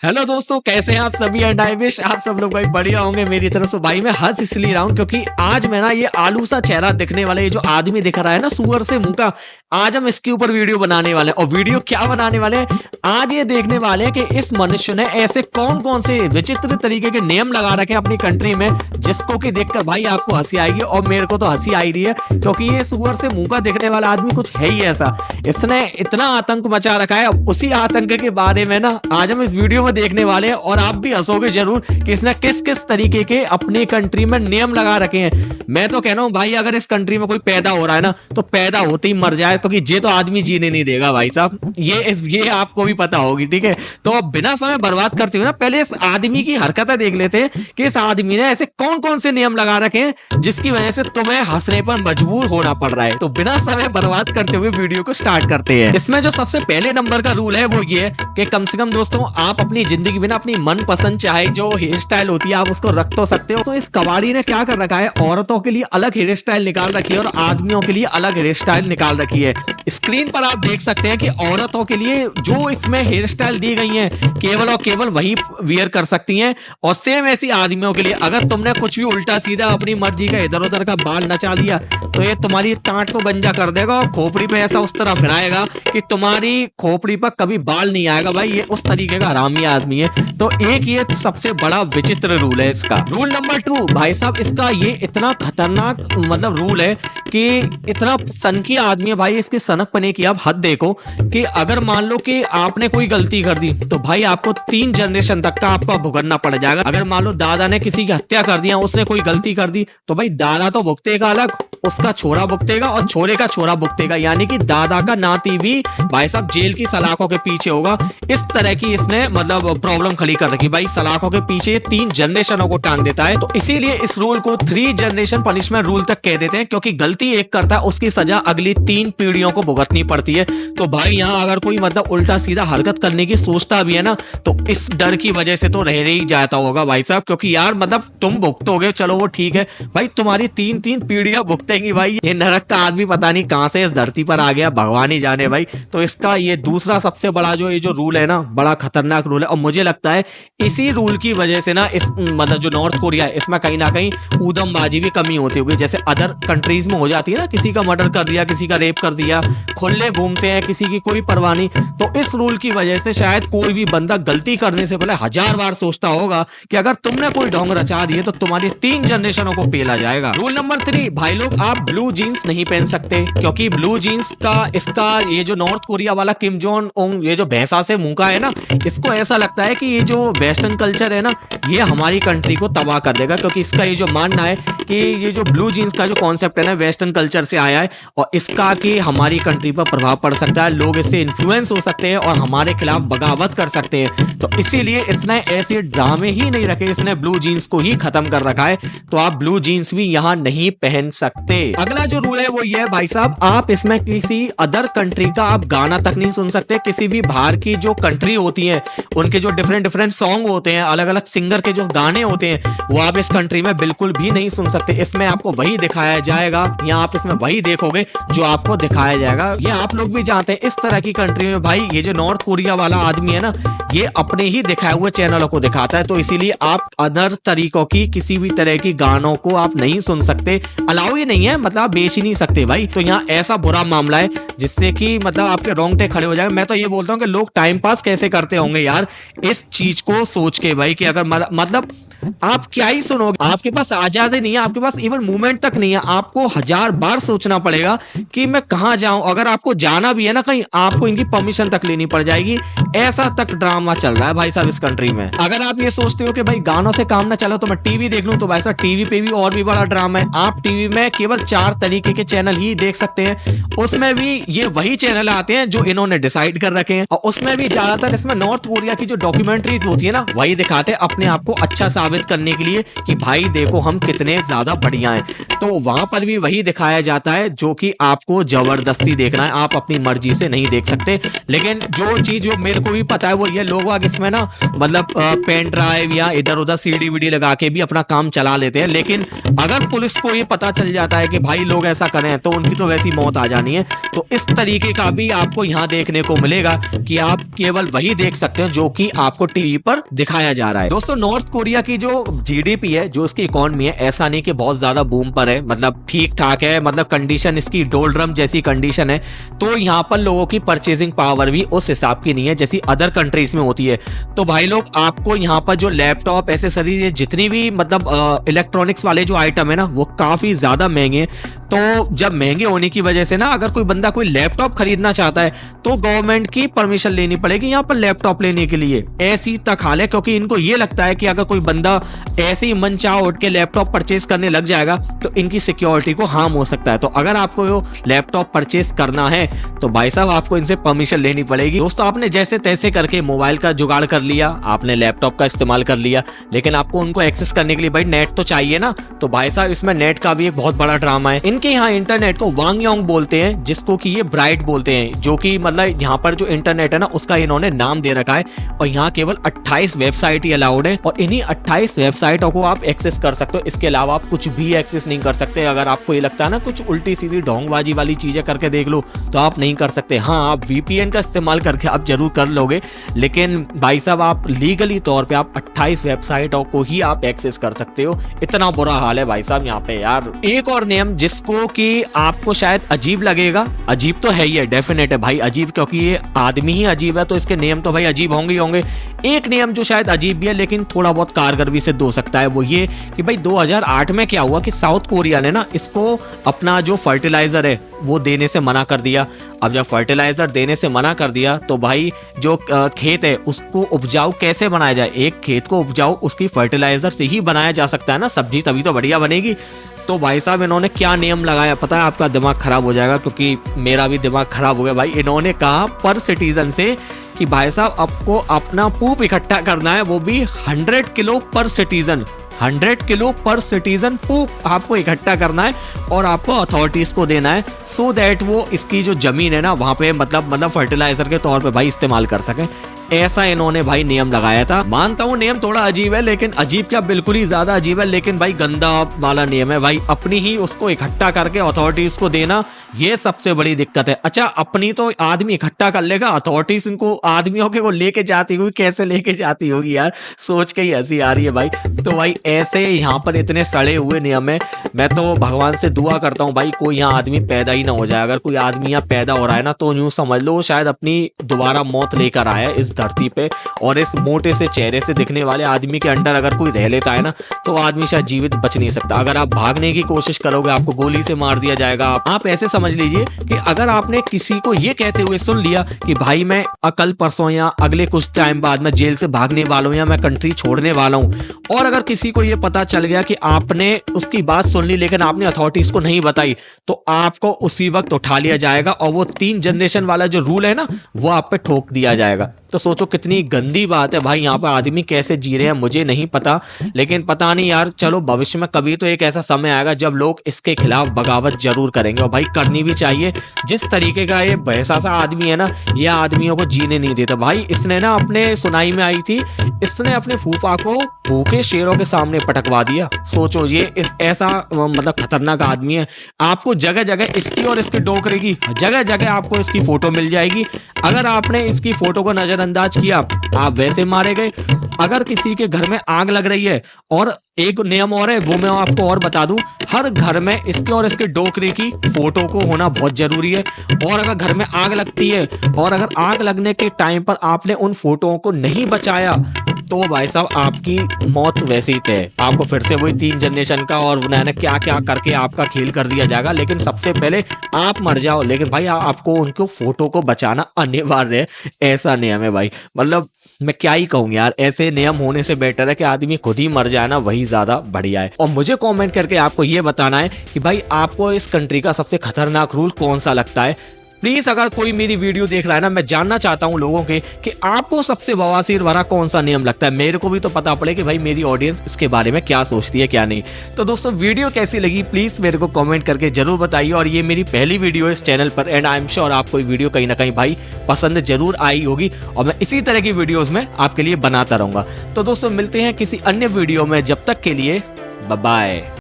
Hello दोस्तों, कैसे हैं आप सभी। एंड आई विश आप सब लोग भाई बढ़िया होंगे। मेरी तरफ से भाई मैं हंस इसलिए रहा हूं क्योंकि आज मैं ना ये आलू सा चेहरा दिखने वाला ये जो आदमी दिख रहा है ना सुअर से मुंह का, आज हम इसके ऊपर वीडियो बनाने वाले हैं। और वीडियो क्या बनाने वाले हैं, आज ये देखने वाले हैं कि इस मनुष्य ने ऐसे कौन कौन से विचित्र तरीके के नियम लगा रखे अपनी कंट्री में जिसको कि देखकर भाई आपको हंसी आएगी और मेरे को तो हंसी आई रही है क्योंकि ये सुअर से मुंह का दिखने वाला आदमी कुछ है ही ऐसा। इसने इतना आतंक मचा रखा है। उसी आतंक के बारे में ना आज हम इस वीडियो में देखने वाले हैं और आप भी हंसोगे जरूर कि इसने किस किस तरीके के अपनी कंट्री में नियम लगा रखे हैं। मैं तो कह रहा हूं भाई अगर इस कंट्री में कोई पैदा हो रहा है ना तो पैदा होते ही मर जाए क्योंकि ये तो आदमी जीने नहीं देगा भाई साहब। ये आपको भी पता होगी, ठीक है। तो अब बिना समय बर्बाद करते हुए ना पहले इस आदमी की हरकतें देख लेते हैं कि इस आदमी ने ऐसे कौन कौन से नियम लगा रखे हैं जिसकी वजह से तुम्हें हंसने पर मजबूर होना पड़ रहा है। तो बिना समय बर्बाद करते हुए वीडियो को स्टार्ट करते हैं। इसमें जो सबसे पहले नंबर का रूल है वो ये है कि कम से कम दोस्तों आप अपनी जिंदगी में ना अपनी मनपसंद चाहे जो हेयर स्टाइल होती है आप उसको रख तो सकते हो। तो इस कबाड़ी ने क्या कर रखा है, औरतों के लिए अलग हेयर स्टाइल निकाल रखी है और आदमियों के लिए अलग हेयर स्टाइल निकाल रखी है। स्क्रीन पर आप देख सकते हैं कि औरतों के लिए जो इसमें हेयर स्टाइल दी गई है केवल और केवल वही वियर कर सकती हैं और सेम ऐसी आदमियों के लिए अगर तुमने कुछ भी उल्टा सीधा अपनी मर्जी का इधर उधर का बाल नचा लिया तो ये तुम्हारी टांट को गंजा कर देगा और खोपड़ी पे ऐसा उस तरह फिराएगा कि तुम्हारी खोपड़ी पर कभी बाल नहीं आएगा। भाई ये उस तरीके का हरामी आदमी है। तो एक ये सबसे बड़ा विचित्र रूल है इसका। रूल नंबर 2 भाई साहब, इसका ये इतना खतरनाक मतलब रूल है कि इतना सनकी आदमी है भाई, इसके सनकपने की आप हद देखो कि अगर मान लो कि आपने कोई गलती कर दी तो भाई आपको 3 जनरेशन तक का आपको भुगतना पड़ जाएगा। अगर मान लो दादा ने किसी की हत्या कर दिया, उसने कोई गलती कर दी तो भाई दादा तो भुगतेगा अलग, उसका छोरा भुगतेगा और छोरे का छोरा भुगतेगा, यानी कि दादा का नाती भी भाई साहब जेल की सलाखों के पीछे होगा। इस तरह की इसने मतलब प्रॉब्लम खड़ी कर रखी भाई, सलाखों के पीछे 3 जनरेशनों को टांग देता है। तो इसीलिए इस रूल को 3 जनरेशन पनिशमेंट रूल तक कह देते हैं क्योंकि गलती एक करता है उसकी सजा अगली 3 पीढ़ियों को भुगतनी पड़ती है। तो भाई यहाँ अगर कोई मतलब उल्टा सीधा हरकत करने की सोचता भी है ना तो इस डर की वजह से तो रह ही जाता होगा भाई साहब, क्योंकि यार मतलब तुम भुगतोगे चलो वो ठीक है, भाई तुम्हारी 3 पीढ़ियां भुगतेंगी। भाई ये नरक का आदमी पता नहीं कहां से इस धरती पर आ गया, भगवान ही जाने भाई। तो इसका ये दूसरा सबसे बड़ा जो ये जो रूल है ना, बड़ा खतरनाक रूल है और मुझे लगता है इसी रूल की वजह से ना इस मतलब जो नॉर्थ कोरिया है इसमें कहीं ना कहीं ऊधमबाजी भी कमी होती होगी। जैसे अदर कंट्रीज में हो जाती है ना, किसी का मर्डर कर दिया, किसी का रेप कर दिया, खुले घूमते हैं, किसी की कोई परवाह नहीं। तो इस रूल की वजह से शायद कोई भी बंदा गलती करने से पहले 1000 बार सोचता होगा कि अगर तुमने कोई ढोंग रचा दिए तो तुम्हारी 3 जनरेशनों को पेला जाएगा। रूल नंबर 3 भाई लोग, आप ब्लू जीन्स नहीं पहन सकते क्योंकि ब्लू जीन्स का इसका ये जो नॉर्थ कोरिया वाला किम जोंग उन ये जो भैंसा से मुंह का है ना, इसको ऐसा लगता है कि ये जो वेस्टर्न कल्चर है ना ये हमारी कंट्री को तबाह कर देगा, क्योंकि इसका ये जो मानना है कि ये जो ब्लू जीन्स का जो कॉन्सेप्ट है ना वेस्टर्न कल्चर से आया है और इसका कि हमारी कंट्री पर प्रभाव पड़ सकता है, लोग इससे इन्फ्लुएंस हो सकते हैं और हमारे खिलाफ बगावत कर सकते हैं। तो इसीलिए इसने ऐसे ड्रामे ही नहीं रखे, इसने ब्लू जीन्स को ही खत्म कर रखा है। तो आप ब्लू जीन्स भी यहाँ नहीं पहन सकते। अगला जो रूल है वो ये है भाई साहब, आप इसमें किसी अदर कंट्री का आप गाना तक नहीं सुन सकते। किसी भी बाहर की जो कंट्री होती है उनके जो डिफरेंट सॉन्ग होते हैं, अलग अलग सिंगर के जो गाने होते हैं वो आप इस कंट्री में बिल्कुल भी नहीं सुन सकते। इसमें आपको वही दिखाया जाएगा या आप इसमें वही देखोगे जो आपको दिखाया जाएगा। ये आप लोग भी जानते हैं इस तरह की कंट्री में भाई ये जो नॉर्थ कोरिया वाला आदमी है ना ये अपने ही दिखाए हुए चैनलों को दिखाता है। तो इसीलिए आप अदर तरीकों की किसी भी तरह की गानों को आप नहीं सुन सकते, अलाउ ही नहीं है, मतलब आप बेच ही नहीं सकते भाई। तो यहाँ ऐसा बुरा मामला है जिससे कि मतलब आपके रोंगटे खड़े हो जाएंगे। मैं तो ये बोलता हूँ कि लोग टाइम पास कैसे करते होंगे यार इस चीज को सोच के भाई कि अगर मतलब आप क्या ही सुनोगे, आपके पास आजादी नहीं है, आपके पास इवन मूवमेंट तक नहीं है, आपको 1000 बार सोचना पड़ेगा कि मैं कहां जाऊं। अगर आपको जाना भी है ना कहीं आपको इनकी परमिशन तक लेनी पड़ जाएगी। ऐसा तक ड्रामा चल रहा है भाई साहब इस कंट्री में। अगर आप ये सोचते हो कि भाई गानों से काम ना चला तो मैं टीवी देख लूं, तो भाई साहब टीवी पे भी और भी बड़ा ड्रामा है। आप टीवी में केवल 4 तरीके के चैनल ही देख सकते हैं, उसमें भी ये वही चैनल आते हैं जो इन्होंने डिसाइड कर रखे हैं और उसमें भी ज्यादातर इसमें नॉर्थ कोरिया की जो डॉक्यूमेंट्रीज होती है ना वही दिखाते हैं अपने आप को अच्छा साबित करने के लिए कि भाई देखो हम कितने ज्यादा बढ़िया हैं। तो वहां पर भी वही दिखाया जाता है जो कि आपको जबरदस्ती देखना है, आप अपनी मर्जी से नहीं देख सकते। लेकिन जो चीज जो मेरे को भी पता है वो ये लोग इसमें ना मतलब पेन ड्राइव या इधर उधर सीडी वीडी लगा के भी अपना काम चला लेते हैं। लेकिन अगर पुलिस को ये पता चल जाता है कि भाई लोग ऐसा करें तो उनकी तो वैसी मौत आ जानी है। तो इस तरीके का भी आपको यहाँ देखने को मिलेगा कि आप केवल वही देख सकते हैं जो कि आपको टीवी पर दिखाया जा रहा है। दोस्तों नॉर्थ कोरिया की जो जीडीपी है, जो इसकी इकोनॉमी है, ऐसा नहीं कि बहुत ज्यादा बूम पर है, मतलब ठीक ठाक है, मतलब कंडीशन इसकी डोलड्रम जैसी कंडीशन है। तो यहाँ पर लोगों की परचेजिंग पावर भी उस हिसाब की नहीं है जैसी अदर कंट्रीज में होती है। तो भाई लोग आपको यहाँ पर जो लैपटॉप, एसेसरीज, जितनी भी मतलब इलेक्ट्रॉनिक्स वाले जो आइटम है ना, वो काफी ज्यादा महंगे हैं। तो जब महंगे होने की वजह से ना, अगर कोई बंदा कोई लैपटॉप खरीदना चाहता है तो गवर्नमेंट की परमिशन लेनी पड़ेगी यहाँ पर लैपटॉप लेने के लिए। ऐसी तक हाल है, क्योंकि इनको ये लगता है कि अगर कोई बंदा ऐसे ही मन चाह उठ के लैपटॉप परचेज करने लग जाएगा तो इनकी सिक्योरिटी को हार्म हो सकता है। तो अगर आपको वो लैपटॉप परचेज करना है तो भाई साहब आपको इनसे परमिशन लेनी पड़ेगी। दोस्तों आपने जैसे तैसे करके मोबाइल का जुगाड़ कर लिया, आपने लैपटॉप का इस्तेमाल कर लिया, लेकिन आपको उनको एक्सेस करने के लिए भाई नेट तो चाहिए ना। तो भाई साहब इसमें नेट का भी एक बहुत बड़ा ड्रामा है। इनके यहाँ इंटरनेट को वांगयोंग बोलते हैं, जिसको कि ये ब्राइट बोलते हैं, जो कि मतलब यहाँ पर जो इंटरनेट है ना उसका इन्होंने नाम दे रखा है। और यहाँ केवल 28 वेबसाइट ही अलाउड है और इन्हीं 28 वेबसाइटों को आप एक्सेस कर सकते हो। इसके अलावा आप कुछ भी एक्सेस नहीं कर सकते। अगर आपको ये लगता है ना कुछ उल्टी सीधी ढोंगबाजी वाली चीजें करके देख लो तो आप नहीं कर सकते। हाँ, आप वीपीएन का इस्तेमाल करके आप जरूर कर लोगे, लेकिन भाई साहब आप लीगली तौर पे आप 28 वेबसाइटों को ही आप एक्सेस कर सकते हो। इतना बुरा हाल है भाई साहब यहाँ पे यार। एक और नियम जिसको कि आपको शायद अजीब लगेगा, अजीब तो है ही है, डेफिनेट है भाई अजीब, क्योंकि ये आदमी ही अजीब है तो इसके नियम तो भाई अजीब होंगे ही होंगे। एक नियम जो शायद अजीब भी है लेकिन थोड़ा बहुत कारगर भी सिद्ध हो सकता है, वो ये कि भाई 2008 में क्या हुआ कि साउथ कोरिया ने ना इसको अपना जो फर्टिलाइजर है वो देने से मना कर दिया। अब जब फर्टिलाइजर देने से मना कर दिया तो भाई जो खेत है उसको उपजाऊ कैसे बनाया जाए। एक खेत को उपजाऊ उसकी फर्टिलाइजर से ही बनाया जा सकता है ना, सब्जी तभी तो बढ़िया बनेगी। तो भाई साहब इन्होंने क्या नियम लगाया पता है, आपका दिमाग खराब हो जाएगा, क्योंकि मेरा भी दिमाग खराब हो गया भाई। इन्होंने कहा पर सिटीजन से कि भाई साहब आपको अपना पूप इकट्ठा करना है, वो भी 100 किलो पर सिटीजन। 100 किलो पर सिटीजन पूप आपको इकट्ठा करना है और आपको अथॉरिटीज को देना है, सो दैट वो इसकी जो जमीन है ना वहां पे मतलब फर्टिलाइजर के तौर पे भाई इस्तेमाल कर सके। ऐसा इन्होंने भाई नियम लगाया था। मानता हूँ नियम थोड़ा अजीब है, लेकिन अजीब क्या बिल्कुल ही ज्यादा अजीब है, लेकिन भाई गंदा वाला नियम है भाई। अपनी ही उसको इकट्ठा करके अथॉरिटीज को देना, ये सबसे बड़ी दिक्कत है। अच्छा अपनी तो आदमी इकट्ठा कर लेगा, अथॉरिटीज इनको आदमियों के को लेके जाती होगी, कैसे लेके जाती होगी यार, सोच के ही हंसी आ रही है भाई। तो भाई ऐसे यहाँ पर इतने सड़े हुए नियम है। मैं तो भगवान से दुआ करता हूँ भाई कोई यहाँ आदमी पैदा ही ना हो जाए। अगर कोई आदमी यहाँ पैदा हो रहा है ना तो यूं समझ लो शायद अपनी दोबारा मौत लेकर आया है इस धरती पे। और इस मोटे से चेहरे से दिखने वाले आदमी के अंडर अगर कोई रह लेता है ना तो आदमी शायद जीवित बच नहीं सकता। अगर आप भागने की कोशिश करोगे आपको गोली से मार दिया जाएगा। आप ऐसे समझ लीजिए कि अगर आपने किसी को ये कहते हुए सुन लिया कि भाई मैं कल परसों या अगले कुछ टाइम बाद मैं जेल से भागने वाला हूं या मैं कंट्री छोड़ने वाला हूं, और अगर किसी को ये पता चल गया कि आपने उसकी बात सुन ली लेकिन आपने अथॉरिटीज को नहीं बताई, तो आपको उसी वक्त उठा लिया जाएगा और वो 3 जनरेशन वाला जो रूल है ना वो आप पे ठोक दिया जाएगा। तो सोचो कितनी गंदी बात है भाई। यहाँ पर आदमी कैसे जी रहे हैं मुझे नहीं पता, लेकिन पता नहीं यार, चलो भविष्य में कभी तो एक ऐसा समय आएगा जब लोग इसके खिलाफ बगावत जरूर करेंगे, और भाई करनी भी चाहिए। जिस तरीके का ये भैंसा सा आदमी है ना, ये आदमियों को जीने नहीं देता भाई। इसने ना अपने सुनाई में आई थी, इसने अपने फूफा को भूखे शेरों के सामने पटकवा दिया। सोचो ये इस ऐसा मतलब खतरनाक आदमी है। आपको जगह जगह इसकी और इसके डोकरे की जगह जगह आपको इसकी फोटो मिल जाएगी। अगर आपने इसकी फोटो को नजरअंदाज किया आप वैसे मारे गए। अगर किसी के घर में आग लग रही है, और एक नियम और है वो मैं आपको और बता दूं, हर घर में इसके और इसके डोकरे की फोटो को होना बहुत जरूरी है। और अगर घर में आग लगती है और अगर आग लगने के टाइम पर आपने उन फोटोओं को नहीं बचाया तो भाई साहब आपकी मौत वैसे ही तय। आपको फिर से वही 3 जनरेशन का और उन्होंने क्या क्या करके आपका खेल कर दिया जाएगा, लेकिन सबसे पहले आप मर जाओ, लेकिन भाई आपको उनको फोटो को बचाना अनिवार्य है। ऐसा नियम है भाई। मतलब मैं क्या ही कहूँ यार, ऐसे नियम होने से बेटर है कि आदमी खुद ही मर जाए ना, वही ज्यादा बढ़िया है। और मुझे कमेंट करके आपको ये बताना है कि भाई आपको इस कंट्री का सबसे खतरनाक रूल कौन सा लगता है। प्लीज अगर कोई मेरी वीडियो देख रहा है ना, मैं जानना चाहता हूं लोगों के कि आपको सबसे बवासीर भरा कौन सा नियम लगता है। मेरे को भी तो पता पड़े कि भाई मेरी ऑडियंस इसके बारे में क्या सोचती है क्या नहीं। तो दोस्तों वीडियो कैसी लगी प्लीज मेरे को कमेंट करके जरूर बताइए। और ये मेरी पहली वीडियो है इस चैनल पर, एंड आई एम श्योर आपको ये वीडियो कहीं ना कहीं भाई पसंद जरूर आई होगी, और मैं इसी तरह की वीडियोज में आपके लिए बनाता रहूंगा। तो दोस्तों मिलते हैं किसी अन्य वीडियो में, जब तक के लिए बाय बाय।